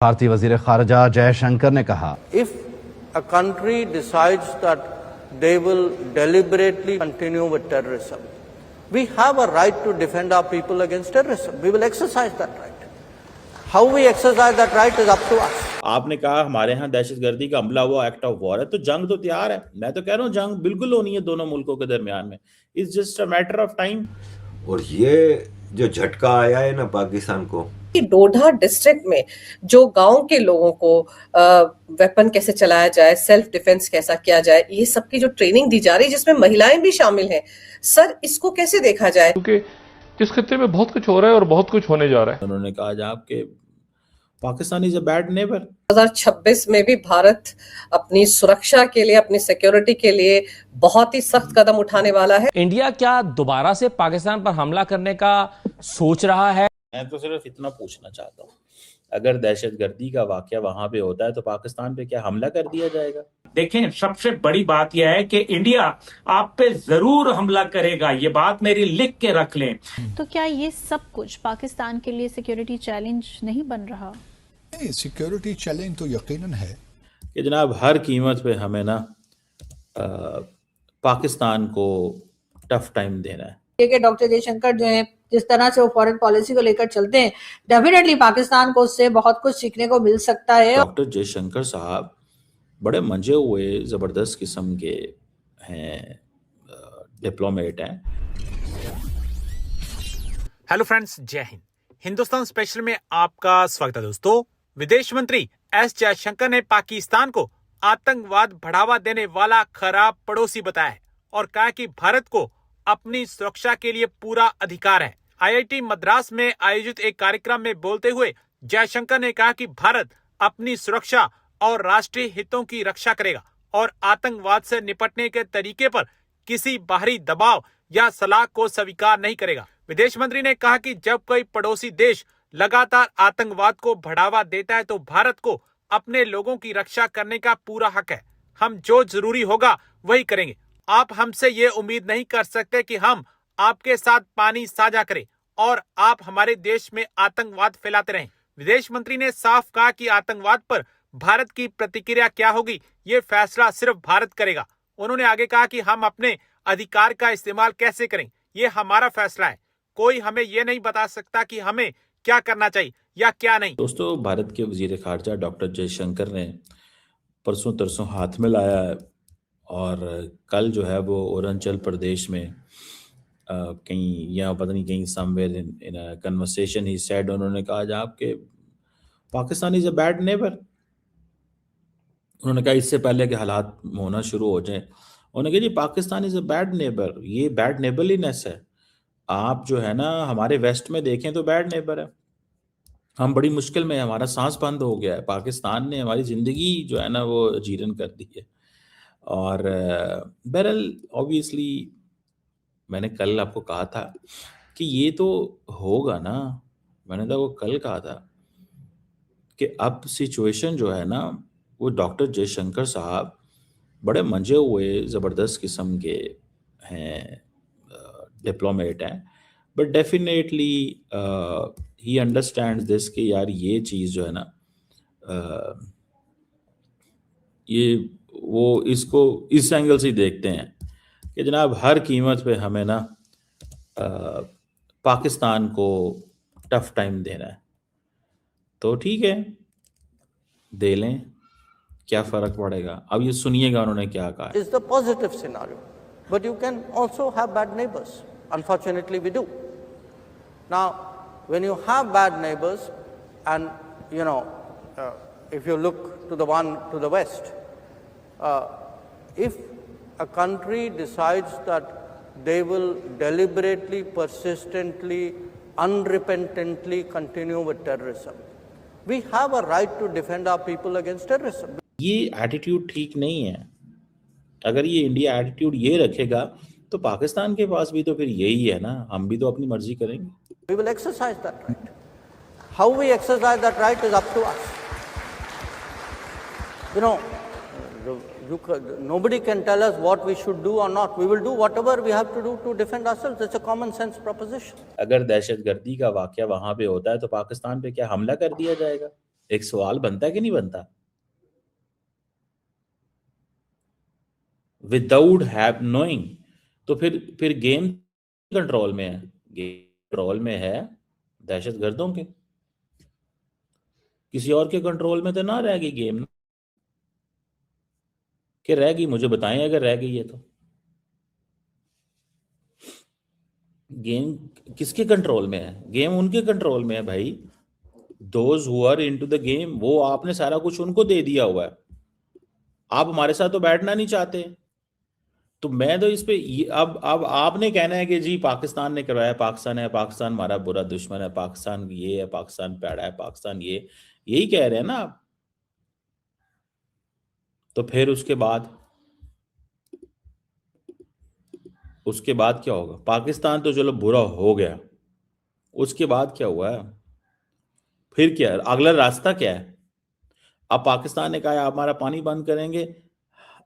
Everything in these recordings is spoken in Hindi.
भारतीय वजीर खारजा जयशंकर ने कहा, If a country decides that they will deliberately continue with terrorism, we have a right to defend our people against terrorism. We will exercise that right. How we exercise that right is up to us. आपने कहा हमारे यहाँ दहशतगर्दी का हमला हुआ, एक्ट ऑफ वॉर है, तो जंग तो तैयार है। मैं तो कह रहा हूँ जंग बिल्कुल होनी है दोनों मुल्कों के दरमियान में। It's just a matter of time. और ये जो झटका आया है ना पाकिस्तान को, कि डोडा डिस्ट्रिक्ट में जो गांव के लोगों को वेपन कैसे चलाया जाए, सेल्फ डिफेंस कैसा किया जाए, ये सब की जो ट्रेनिंग दी जा रही है जिसमें महिलाएं भी शामिल हैं, सर इसको कैसे देखा जाए? क्योंकि इस खत्ते में बहुत कुछ हो रहा है और बहुत कुछ होने जा रहा है। उन्होंने कहा जनाब कि Pakistan is a bad neighbour. 2026 में भी भारत अपनी सुरक्षा के लिए, अपनी सिक्योरिटी के लिए बहुत ही सख्त कदम उठाने वाला है। इंडिया क्या दोबारा से पाकिस्तान पर हमला करने का सोच रहा है? मैं तो सिर्फ इतना पूछना चाहता हूँ, अगर दहशतगर्दी का वाकया वहां पे होता है तो पाकिस्तान पे क्या हमला कर दिया जाएगा? देखें, सबसे बड़ी बात यह है कि इंडिया आप पे जरूर हमला करेगा, ये बात मेरी लिख के रख लें। तो क्या ये सब कुछ पाकिस्तान के लिए सिक्योरिटी चैलेंज नहीं बन रहा? सिक्योरिटी चैलेंज तो यकीनन है कि जनाब हर कीमत पे हमें ना पाकिस्तान को टफ टाइम देना है। कि डॉक्टर जयशंकर जो है जिस तरह से वो फॉरेन पॉलिसी को लेकर चलते हैं, डेफिनेटली पाकिस्तान को उससे बहुत कुछ सीखने को मिल सकता है। डॉक्टर जयशंकर साहब बड़े मंजे हुए जबरदस्त किस्म के हैं, डिप्लोमेट हैं। हेलो फ्रेंड्स, जय हिंद। हिंदुस्तान स्पेशल में आपका स्वागत है दोस्तों। विदेश मंत्री एस जयशंकर ने पाकिस्तान को आतंकवाद बढ़ावा देने वाला खराब पड़ोसी बताया है और कहा कि भारत को अपनी सुरक्षा के लिए पूरा अधिकार है। आईआईटी मद्रास में आयोजित एक कार्यक्रम में बोलते हुए जयशंकर ने कहा कि भारत अपनी सुरक्षा और राष्ट्रीय हितों की रक्षा करेगा और आतंकवाद से निपटने के तरीके पर किसी बाहरी दबाव या सलाह को स्वीकार नहीं करेगा। विदेश मंत्री ने कहा कि जब कोई पड़ोसी देश लगातार आतंकवाद को बढ़ावा देता है तो भारत को अपने लोगों की रक्षा करने का पूरा हक है। हम जो जरूरी होगा वही करेंगे। आप हमसे ये उम्मीद नहीं कर सकते कि हम आपके साथ पानी साझा करें और आप हमारे देश में आतंकवाद फैलाते रहें। विदेश मंत्री ने साफ कहा कि आतंकवाद पर भारत की प्रतिक्रिया क्या होगी, ये फैसला सिर्फ भारत करेगा। उन्होंने आगे कहा कि हम अपने अधिकार का इस्तेमाल कैसे करें, ये हमारा फैसला है। कोई हमें ये नहीं बता सकता कि हमें क्या करना चाहिए या क्या नहीं। दोस्तों, भारत के वजीर खारजा डॉक्टर जयशंकर ने परसों तरसों हाथ में लाया है और कल जो है वो अरुणाचल प्रदेश में कहीं या पता नहीं कहीं somewhere in a conversation he said, उन्होंने कहा जनाब कि Pakistan is a bad neighbour. उन्होंने कहा इससे पहले कि हालात होना शुरू हो जाएं, उन्होंने कहा जी Pakistan is a bad neighbour. ये बैड नेबरलीनेस है। आप जो है ना हमारे वेस्ट में देखें तो बैड नेबर है। हम बड़ी मुश्किल में, हमारा सांस बंद हो गया है। पाकिस्तान ने हमारी ज़िंदगी जो है ना वो जीरन कर दी है। और बहरहाल ऑब्वियसली मैंने कल आपको कहा था कि ये तो होगा ना, मैंने तो वो कल कहा था कि अब सिचुएशन जो है ना वो डॉक्टर जयशंकर साहब बड़े मंजे हुए ज़बरदस्त किस्म के हैं, डिप्लोमेट हैं, but definitely he understands this कि यार ये चीज़ जो है ना ये वो इसको इस एंगल से देखते हैं कि जनाब हर कीमत पे हमें ना पाकिस्तान को टफ टाइम देना है। तो ठीक है, दे लें, क्या फ़र्क पड़ेगा। अब ये सुनिएगा उन्होंने क्या कहा। It's the positive scenario, but you can also have bad neighbors. Unfortunately, we do. Now, when you have bad neighbors, and you know, if you look to the one to the west, if a country decides that they will deliberately, persistently, unrepentantly continue with terrorism, we have a right to defend our people against terrorism. ये एटीट्यूड ठीक नहीं है। अगर ये इंडिया एटीट्यूड ये रखेगा तो पाकिस्तान के पास भी तो फिर यही है ना, हम भी तो अपनी मर्जी करेंगे। We will exercise that right. How we exercise that right is up to us. You know, nobody can tell us what we should do or not. We will do whatever we have to do to defend ourselves. It's a common sense proposition. अगर दहशतगर्दी का वाकया वहां पे होता है तो पाकिस्तान पे क्या हमला कर दिया जाएगा? एक सवाल बनता है कि नहीं बनता? Without have knowing. तो फिर गेम कंट्रोल में है, गेम कंट्रोल में है दहशतगर्दों के, किसी और के कंट्रोल में तो ना रहेगी गेम। कि रहेगी? मुझे बताएं अगर रह गई है तो। गेम किसके कंट्रोल में है? गेम उनके कंट्रोल में है भाई। Those who are into the game, वो आपने सारा कुछ उनको दे दिया हुआ है। आप हमारे साथ तो बैठना नहीं चाहते। तो मैं तो इस पे अब आपने कहना है कि जी पाकिस्तान ने करवाया, पाकिस्तान है, पाकिस्तान हमारा बुरा दुश्मन है, पाकिस्तान ये है, पाकिस्तान पैड़ा है, पाकिस्तान ये, यही कह रहे हैं ना आप। तो फिर उसके बाद क्या होगा? पाकिस्तान तो चलो बुरा हो गया, उसके बाद क्या हुआ है? फिर क्या है? अगला रास्ता क्या है? अब पाकिस्तान ने कहा हमारा पानी बंद करेंगे।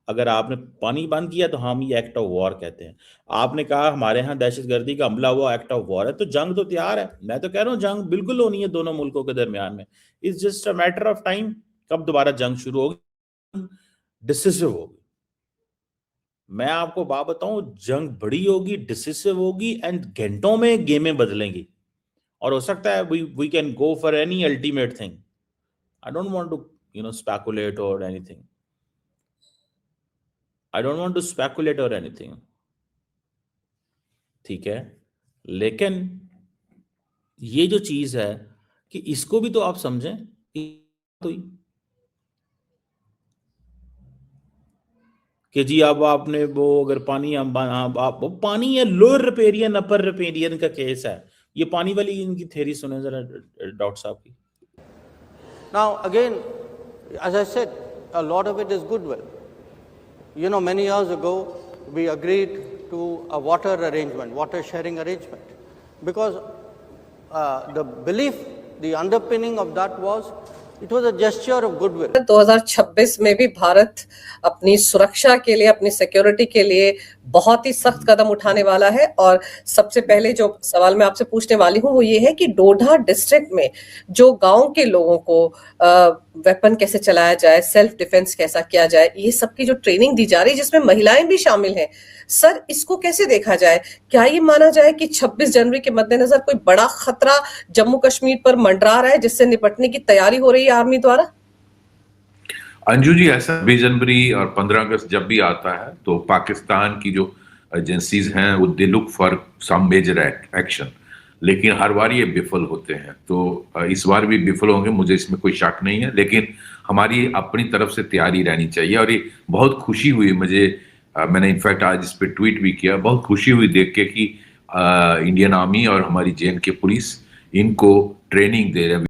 अगर आपने पानी बंद किया तो हम ये एक्ट ऑफ वॉर कहते हैं। आपने कहा हमारे यहाँ दहशतगर्दी का हमला हुआ, एक्ट ऑफ वॉर है। तो जंग तो तैयार है। मैं तो कह रहा हूँ जंग बिल्कुल होनी है दोनों मुल्कों के दरमियान में। It's just a matter of time कब दोबारा जंग शुरू होगी, डिसिसिव होगी। मैं आपको बात बताऊं, जंग बड़ी होगी, डिसिसिव होगी एंड घंटों में गेमें बदलेंगी। और हो सकता है we can go for any ultimate thing. I don't want to speculate or anything. I don't want to speculate or anything, ठीक है? लेकिन ये जो चीज है कि इसको भी तो आप समझें कि जी अब आपने वो अगर पानी आप वो पानी है, लोअर रिपेरियन अपर रिपेरियन का केस है। ये पानी वाली इनकी थ्योरी सुने जरा डॉक्टर साहब की। Now again, as I said, a lot of it is goodwill. You know, many years ago, we agreed to a water arrangement, water sharing arrangement, because the belief, the underpinning of that was, it was a gesture of goodwill. 2026 में भी भारत अपनी सुरक्षा के लिए, अपनी सिक्योरिटी के लिए बहुत ही सख्त कदम उठाने वाला है। और सबसे पहले जो सवाल मैं आपसे पूछने वाली हूँ वो ये है कि डोडा डिस्ट्रिक्ट में जो गांव के लोगों को वेपन कैसे चलाया जाए, सेल्फ डिफेंस कैसा किया जाए, ये सब की जो ट्रेनिंग दी जा रही है जिसमें महिलाएं भी शामिल हैं, सर इसको कैसे देखा जाए? क्या ये माना जाए कि 26 जनवरी के मद्देनजर कोई बड़ा खतरा जम्मू कश्मीर पर मंडरा रहा है जिससे निपटने की तैयारी हो रही है आर्मी द्वारा? अंजू जी, ऐसा 20 जनवरी और 15 अगस्त जब भी आता है तो पाकिस्तान की जो एजेंसीज हैं वो they look for some major action, लेकिन हर बार ये विफल होते हैं। तो इस बार भी विफल होंगे, मुझे इसमें कोई शक नहीं है, लेकिन हमारी अपनी तरफ से तैयारी रहनी चाहिए। और ये बहुत खुशी हुई मुझे, मैंने इनफैक्ट आज इस पर ट्वीट भी किया, बहुत खुशी हुई देख के कि इंडियन आर्मी और हमारी JNK पुलिस इनको ट्रेनिंग दे रहे हैं।